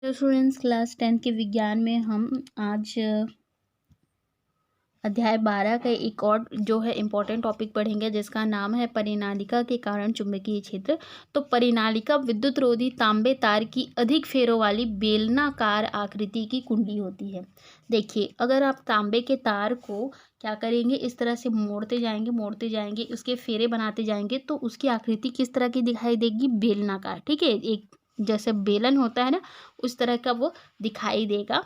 तो students, class 10 के विज्ञान में हम आज अध्याय 12 का एक और जो है इम्पोर्टेंट टॉपिक पढ़ेंगे, जिसका नाम है परिनालिका के कारण चुंबकीय क्षेत्र। तो परिनालिका विद्युत रोधी तांबे तार की अधिक फेरों वाली बेलनाकार आकृति की कुंडी होती है। देखिए, अगर आप तांबे के तार को क्या करेंगे, इस तरह से मोड़ते जाएंगे, उसके फेरे बनाते जाएंगे, तो उसकी आकृति किस तरह की दिखाई देगी? बेलनाकार। ठीक है, एक जैसे बेलन होता है ना, उस तरह का वो दिखाई देगा।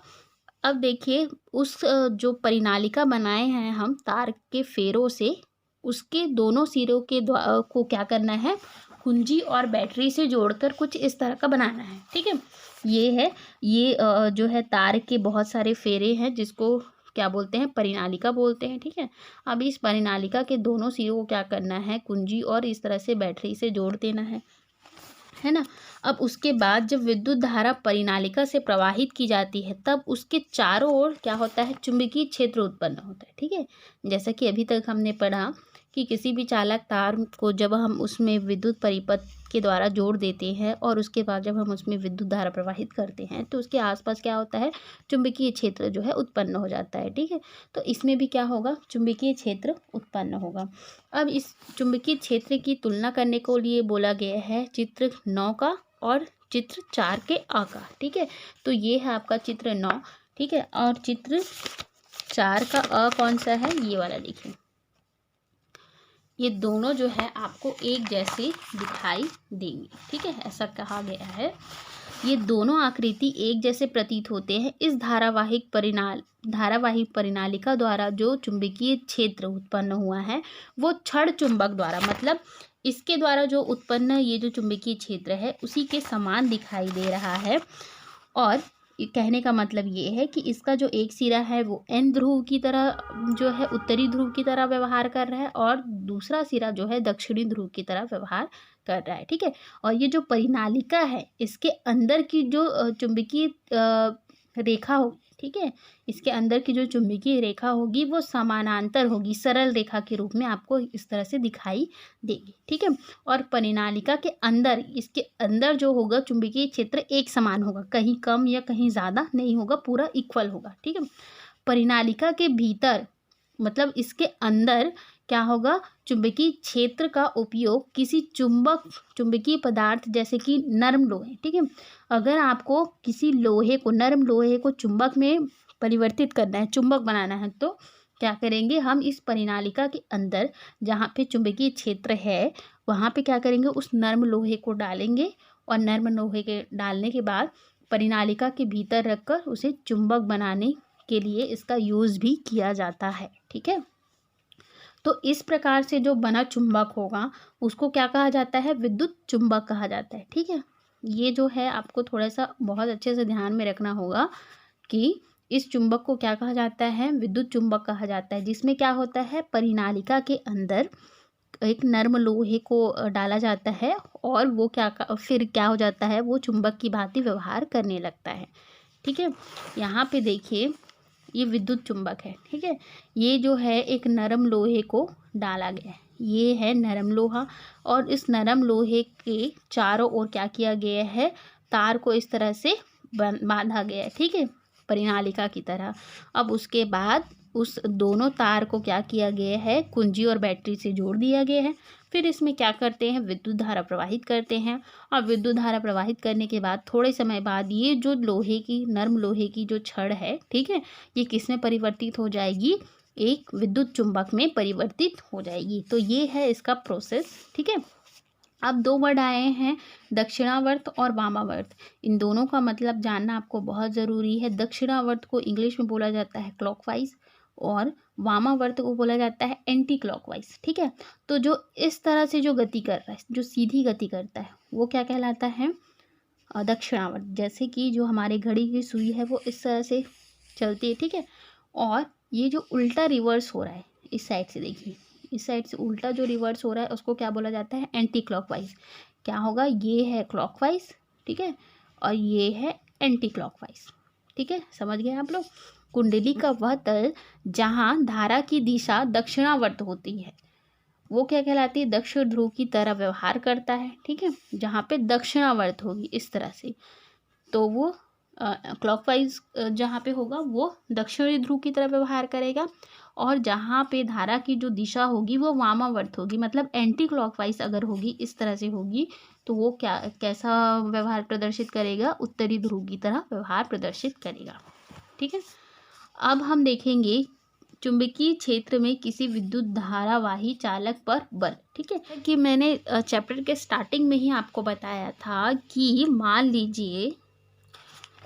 अब देखिए, उस जो परिनालिका बनाए हैं हम तार के फेरों से, उसके दोनों सिरों के को क्या करना है? कुंजी और बैटरी से जोड़कर कुछ इस तरह का बनाना है। ठीक है, ये जो है तार के बहुत सारे फेरे हैं, जिसको क्या बोलते हैं? परिनालिका बोलते हैं। ठीक है, अब इस परिनालिका के दोनों सिरों को क्या करना है? कुंजी और इस तरह से बैटरी से जोड़ देना है ना। अब उसके बाद जब विद्युत धारा परिनालिका से प्रवाहित की जाती है, तब उसके चारों ओर क्या होता है? चुंबकीय क्षेत्र उत्पन्न होता है। ठीक है, जैसा कि अभी तक हमने पढ़ा कि किसी भी चालक तार को जब हम उसमें विद्युत परिपथ के द्वारा जोड़ देते हैं और उसके बाद जब हम उसमें विद्युत धारा प्रवाहित करते हैं, तो उसके आसपास क्या होता है? चुंबकीय क्षेत्र जो है उत्पन्न हो जाता है। ठीक है, तो इसमें भी क्या होगा? चुंबकीय क्षेत्र उत्पन्न होगा। अब इस चुंबकीय क्षेत्र की तुलना करने को लिए बोला गया है चित्र 9 का और चित्र 4 के आ का। ठीक है, तो ये है आपका चित्र 9। ठीक है, और चित्र 4 का अ कौन सा है? ये वाला। देखिए, ये दोनों जो है आपको एक जैसे दिखाई देंगे। ठीक है, ऐसा कहा गया है। ये दोनों आकृति एक जैसे प्रतीत होते हैं। इस धारावाहिक परिनालिका द्वारा जो चुंबकीय क्षेत्र उत्पन्न हुआ है, वो क्षण चुंबक द्वारा, मतलब इसके द्वारा जो उत्पन्न ये जो चुंबकीय क्षेत्र है, उसी के समान दिखाई दे रहा है। और कहने का मतलब ये है कि इसका जो एक सिरा है वो एन ध्रुव की तरह, जो है उत्तरी ध्रुव की तरह व्यवहार कर रहा है, और दूसरा सिरा जो है दक्षिणी ध्रुव की तरह व्यवहार कर रहा है। ठीक है, और ये जो परिनालिका है, इसके अंदर की जो चुंबकीय रेखा होगी, ठीक है, इसके अंदर की जो चुंबकीय रेखा होगी वो समानांतर होगी, सरल रेखा के रूप में आपको इस तरह से दिखाई देगी। ठीक है, और परिनालिका के अंदर, इसके अंदर जो होगा चुंबकीय क्षेत्र एक समान होगा, कहीं कम या कहीं ज़्यादा नहीं होगा, पूरा इक्वल होगा। ठीक है, परिनालिका के भीतर, मतलब इसके अंदर क्या होगा? चुंबकीय क्षेत्र का उपयोग किसी चुंबकीय पदार्थ जैसे कि नरम लोहे। ठीक है, अगर आपको किसी लोहे को, नरम लोहे को चुंबक में परिवर्तित करना है, चुंबक बनाना है, तो क्या करेंगे? हम इस परिनालिका के अंदर जहाँ पे चुंबकीय क्षेत्र है, वहाँ पे क्या करेंगे? उस नरम लोहे को डालेंगे, और नरम लोहे के डालने के बाद परिनालिका के भीतर रखकर उसे चुंबक बनाने के लिए इसका यूज़ भी किया जाता है। ठीक है, तो इस प्रकार से जो बना चुंबक होगा उसको क्या कहा जाता है? विद्युत चुंबक कहा जाता है। ठीक है, ये जो है आपको थोड़ा सा बहुत अच्छे से ध्यान में रखना होगा कि इस चुंबक को क्या कहा जाता है? विद्युत चुंबक कहा जाता है, जिसमें क्या होता है? परिनालिका के अंदर एक नर्म लोहे को डाला जाता है, और वो फिर क्या हो जाता है? वो चुंबक की भांति व्यवहार करने लगता है। ठीक है, यहाँ पे देखिए, ये विद्युत चुंबक है। ठीक है, ये जो है एक नरम लोहे को डाला गया है, ये है नरम लोहा, और इस नरम लोहे के चारों ओर क्या किया गया है? तार को इस तरह से बांधा गया है। ठीक है, परिनालिका की तरह। अब उसके बाद उस दोनों तार को क्या किया गया है? कुंजी और बैटरी से जोड़ दिया गया है। फिर इसमें क्या करते हैं? विद्युत धारा प्रवाहित करते हैं, और विद्युत धारा प्रवाहित करने के बाद थोड़े समय बाद ये जो नरम लोहे की जो छड़ है, ठीक है, ये किस में परिवर्तित हो जाएगी? एक विद्युत चुंबक में परिवर्तित हो जाएगी। तो ये है इसका प्रोसेस। ठीक है, अब 2 वर्ड आए हैं, दक्षिणावर्त और वामावर्त। इन दोनों का मतलब जानना आपको बहुत ज़रूरी है। दक्षिणावर्त को इंग्लिश में बोला जाता है क्लॉकवाइज, और वामावर्त को बोला जाता है एंटी क्लॉकवाइज। ठीक है, तो जो इस तरह से जो गति कर रहा है, जो सीधी गति करता है, वो क्या कहलाता है? दक्षिणावर्त। जैसे कि जो हमारे घड़ी की सुई है वो इस तरह से चलती है। ठीक है, और ये जो उल्टा रिवर्स हो रहा है, इस साइड से देखिए, इस साइड से उल्टा जो रिवर्स हो रहा है उसको क्या बोला जाता है? Anti clockwise. क्या होगा? ये है क्लॉकवाइज, ठीक है, और ये है एंटी क्लॉकवाइज। ठीक है, समझ गए आप लोग? कुंडली का वह तल जहाँ धारा की दिशा दक्षिणावर्त होती है, वो क्या कहलाती है? दक्षिण ध्रुव की तरह व्यवहार करता है। ठीक है, जहाँ पे दक्षिणावर्त होगी इस तरह से, तो वो क्लॉकवाइज जहाँ पे होगा वो दक्षिणी ध्रुव की तरफ व्यवहार करेगा, और जहाँ पे धारा की जो दिशा होगी वो वामावर्त होगी, मतलब एंटी क्लॉकवाइज अगर होगी, इस तरह से होगी, तो वो कैसा व्यवहार प्रदर्शित करेगा, उत्तरी ध्रुव की तरह व्यवहार प्रदर्शित करेगा। ठीक है, अब हम देखेंगे चुंबकीय क्षेत्र में किसी विद्युत धारावाही चालक पर बल। ठीक है, कि मैंने चैप्टर के स्टार्टिंग में ही आपको बताया था कि मान लीजिए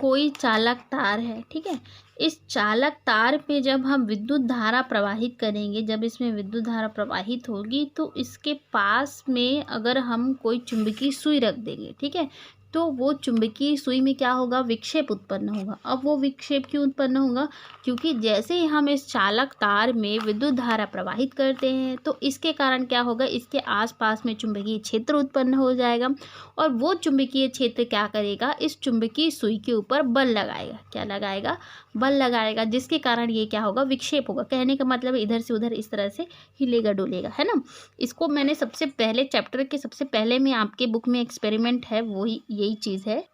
कोई चालक तार है। ठीक है, इस चालक तार पे जब हम विद्युत धारा प्रवाहित करेंगे, जब इसमें विद्युत धारा प्रवाहित होगी तो इसके पास में अगर हम कोई चुंबकीय सुई रख देंगे, ठीक है, तो वो चुंबकीय सुई में क्या होगा, विक्षेप उत्पन्न होगा। अब वो विक्षेप क्यों उत्पन्न होगा, क्योंकि जैसे ही हम इस चालक तार में विद्युत धारा प्रवाहित करते हैं तो इसके कारण क्या होगा, इसके आसपास में चुंबकीय क्षेत्र उत्पन्न हो जाएगा, और वो चुंबकीय क्षेत्र क्या करेगा, इस चुंबकीय सुई के ऊपर बल लगाएगा। क्या लगाएगा, बल लगाएगा, जिसके कारण ये क्या होगा, विक्षेप होगा। कहने का मतलब इधर से उधर इस तरह से हिलेगा डुलेगा, है ना। इसको मैंने सबसे पहले चैप्टर के सबसे पहले में आपके बुक में एक्सपेरिमेंट है, वही यही चीज़ है,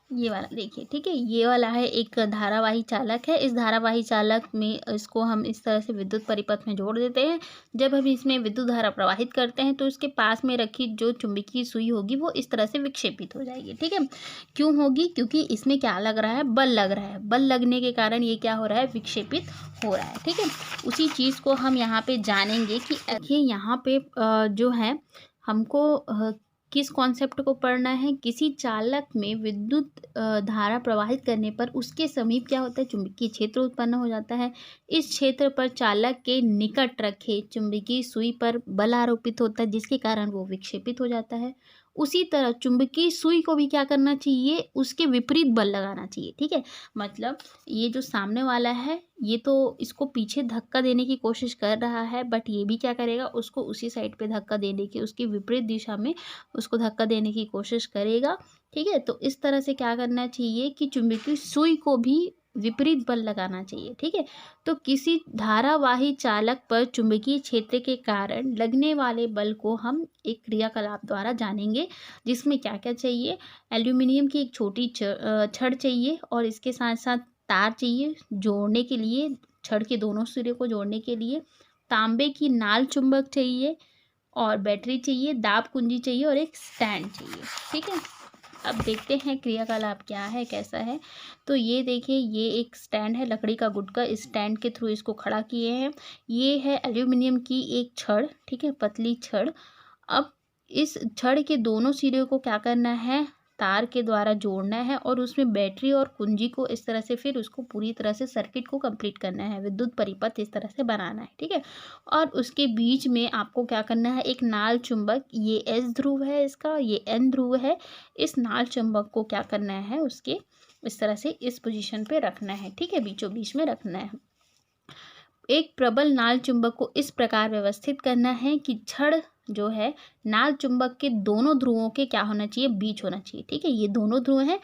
ये वाला देखिए। ठीक है, ये वाला है एक धारावाही चालक है। इस धारावाही चालक में इसको हम इस तरह से विद्युत परिपथ में जोड़ देते हैं। जब हम इसमें विद्युत धारा प्रवाहित करते हैं तो इसके पास में रखी जो चुंबकीय सुई होगी वो इस तरह से विक्षेपित हो जाएगी। ठीक है, क्यों होगी, क्योंकि इसमें क्या लग रहा है, बल लग रहा है। बल लगने के कारण ये क्या हो रहा है, विक्षेपित हो रहा है। ठीक है, उसी चीज़ को हम यहाँ पे जानेंगे कि देखिए यहाँ पे जो है हमको किस कॉन्सेप्ट को पढ़ना है, किसी चालक में विद्युत धारा प्रवाहित करने पर उसके समीप क्या होता है, चुंबकीय क्षेत्र उत्पन्न हो जाता है। इस क्षेत्र पर चालक के निकट रखे चुंबकीय सुई पर बल आरोपित होता है, जिसके कारण वो विक्षेपित हो जाता है। उसी तरह चुंबकीय सुई को भी क्या करना चाहिए, उसके विपरीत बल लगाना चाहिए। ठीक है, मतलब ये जो सामने वाला है ये तो इसको पीछे धक्का देने की कोशिश कर रहा है, बट ये भी क्या करेगा, उसको उसी साइड पे धक्का देने की, उसकी विपरीत दिशा में उसको धक्का देने की कोशिश करेगा। ठीक है, तो इस तरह से क्या करना चाहिए कि चुंबकीय सुई को भी विपरीत बल लगाना चाहिए। ठीक है, तो किसी धारावाही चालक पर चुंबकीय क्षेत्र के कारण लगने वाले बल को हम एक क्रियाकलाप द्वारा जानेंगे, जिसमें क्या क्या चाहिए, एल्यूमिनियम की एक छोटी छड़ चाहिए, और इसके साथ साथ तार चाहिए जोड़ने के लिए, छड़ के दोनों सिरे को जोड़ने के लिए, तांबे की नाल चुंबक चाहिए, और बैटरी चाहिए, दाब कुंजी चाहिए, और एक स्टैंड चाहिए। ठीक है, अब देखते हैं क्रियाकलाप क्या है, कैसा है। तो ये देखिए, ये एक स्टैंड है, लकड़ी का गुटका, इस स्टैंड के थ्रू इसको खड़ा किए हैं। ये है एल्यूमिनियम की एक छड़, ठीक है, पतली छड़। अब इस छड़ के दोनों सिरे को क्या करना है, तार के द्वारा जोड़ना है, और उसमें बैटरी और कुंजी को इस तरह से फिर उसको पूरी तरह से सर्किट को कंप्लीट करना है, विद्युत परिपथ इस तरह से बनाना है। ठीक है, और उसके बीच में आपको क्या करना है, एक नाल चुंबक, ये एस ध्रुव है इसका, ये एन ध्रुव है। इस नाल चुंबक को क्या करना है, उसके इस तरह से इस पोजीशन पे रखना है। ठीक है, बीचों बीच में रखना है। एक प्रबल नाल चुंबक को इस प्रकार व्यवस्थित करना है कि छड़ जो है नाल चुंबक के दोनों ध्रुवों के क्या होना चाहिए, बीच होना चाहिए। ठीक है, ये दोनों ध्रुव हैं,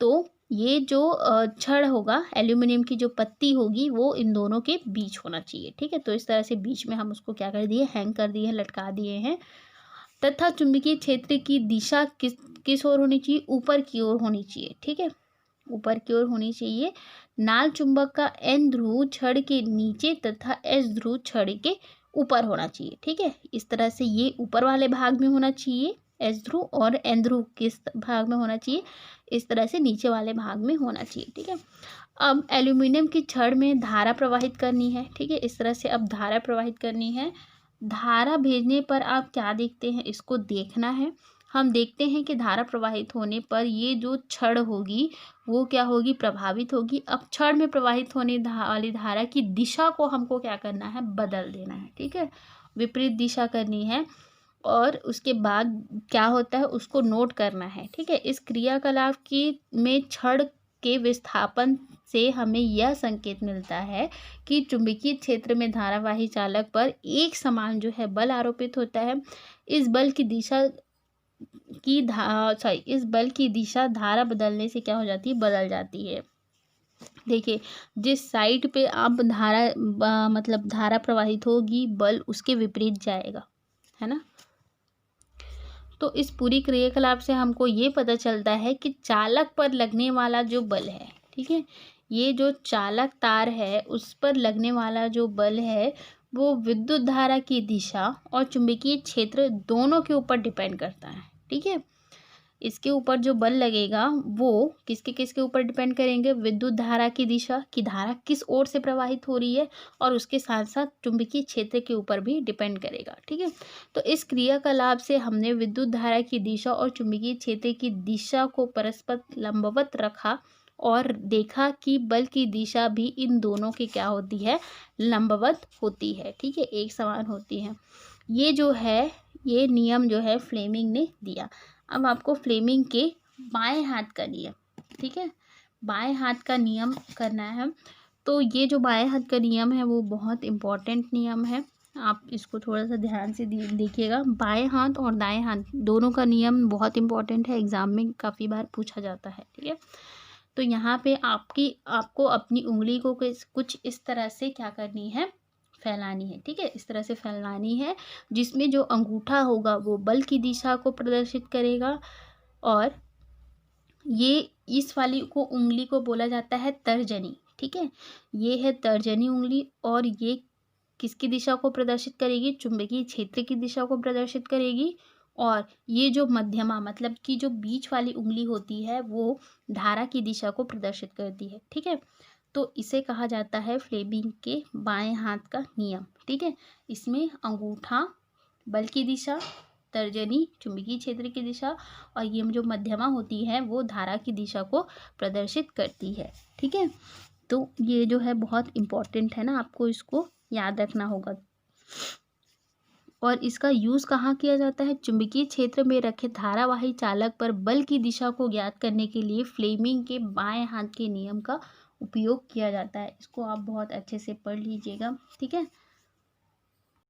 तो ये जो छड़ होगा, एल्यूमिनियम की जो पत्ती होगी वो इन दोनों के बीच होना चाहिए। ठीक है, तो इस तरह से बीच में हम उसको क्या कर दिए, हैंग कर दिए हैं, लटका दिए हैं। तथा चुंबकीय क्षेत्र की दिशा किस ओर होनी चाहिए, ऊपर की ओर होनी चाहिए। ठीक है, ऊपर की ओर होनी चाहिए। नाल चुंबक का एन ध्रुव छड़ के नीचे तथा एस ध्रुव छड़ के ऊपर होना चाहिए। ठीक है, इस तरह से ये ऊपर वाले भाग में होना चाहिए एस ध्रुव, और एन ध्रुव किस भाग में होना चाहिए, इस तरह से नीचे वाले भाग में होना चाहिए। ठीक है, अब एल्यूमिनियम की छड़ में धारा प्रवाहित करनी है। ठीक है, इस तरह से अब धारा प्रवाहित करनी है। धारा भेजने पर आप क्या देखते हैं, इसको देखना है। हम देखते हैं कि धारा प्रवाहित होने पर ये जो छड़ होगी वो क्या होगी, प्रभावित होगी। अब छड़ में प्रवाहित होने वाली धारा की दिशा को हमको क्या करना है, बदल देना है। ठीक है, विपरीत दिशा करनी है, और उसके बाद क्या होता है उसको नोट करना है। ठीक है, इस क्रियाकलाप की में छड़ के विस्थापन से हमें यह संकेत मिलता है कि चुंबकीय क्षेत्र में धारावाही चालक पर एक समान जो है बल आरोपित होता है। इस बल की दिशा इस बल की दिशा धारा बदलने से क्या हो जाती है, बदल जाती है। देखिए, जिस साइड पे आप मतलब धारा प्रवाहित होगी, बल उसके विपरीत जाएगा, है ना। तो इस पूरी क्रियाकलाप से हमको ये पता चलता है कि चालक पर लगने वाला जो बल है, ठीक है, ये जो चालक तार है उस पर लगने वाला जो बल है वो विद्युत धारा की दिशा और चुंबकीय क्षेत्र दोनों के ऊपर डिपेंड करता है, ठीक है। इसके ऊपर जो बल लगेगा वो किसके किसके ऊपर डिपेंड करेंगे, विद्युत धारा की दिशा की धारा किस ओर से प्रवाहित हो रही है, और उसके साथ साथ चुंबकीय क्षेत्र के ऊपर भी डिपेंड करेगा, ठीक है। तो इस क्रियाकलाप से हमने विद्युत धारा की दिशा और चुंबकीय क्षेत्र की दिशा को परस्पर लंबवत रखा और देखा कि बल की दिशा भी इन दोनों की क्या होती है, लंबवत होती है, ठीक है, एक समान होती है। ये जो है ये नियम जो है फ्लेमिंग ने दिया। अब आपको फ्लेमिंग के बाएं हाथ का नियम, ठीक है, बाएं हाथ का नियम करना है। तो ये जो बाएं हाथ का नियम है वो बहुत इम्पोर्टेंट नियम है, आप इसको थोड़ा सा ध्यान से देखिएगा। बाएं हाथ और दाएं हाथ दोनों का नियम बहुत इम्पोर्टेंट है, एग्जाम में काफ़ी बार पूछा जाता है, ठीक है। तो यहाँ पे आपको अपनी उंगली को कुछ इस तरह से क्या करनी है, फैलानी है, ठीक है, इस तरह से फैलानी है जिसमें जो अंगूठा होगा वो बल की दिशा को प्रदर्शित करेगा, और ये इस वाली को उंगली को बोला जाता है तर्जनी, ठीक है, ये है तर्जनी उंगली, और ये किसकी दिशा को प्रदर्शित करेगी, चुंबकीय क्षेत्र की दिशा को प्रदर्शित करेगी, और ये जो मध्यमा मतलब कि जो बीच वाली उंगली होती है वो धारा की दिशा को प्रदर्शित करती है, ठीक है। तो इसे कहा जाता है फ्लेमिंग के बाएं हाथ का नियम, ठीक है। इसमें अंगूठा बल की दिशा, तर्जनी चुंबकीय क्षेत्र की दिशा, और ये जो मध्यमा होती है वो धारा की दिशा को प्रदर्शित करती है, ठीक है। तो ये जो है बहुत इम्पोर्टेंट है ना, आपको इसको याद रखना होगा। और इसका यूज़ कहाँ किया जाता है, चुंबकीय क्षेत्र में रखे धारावाही चालक पर बल की दिशा को ज्ञात करने के लिए फ्लेमिंग के बाएं हाथ के नियम का उपयोग किया जाता है। इसको आप बहुत अच्छे से पढ़ लीजिएगा, ठीक है।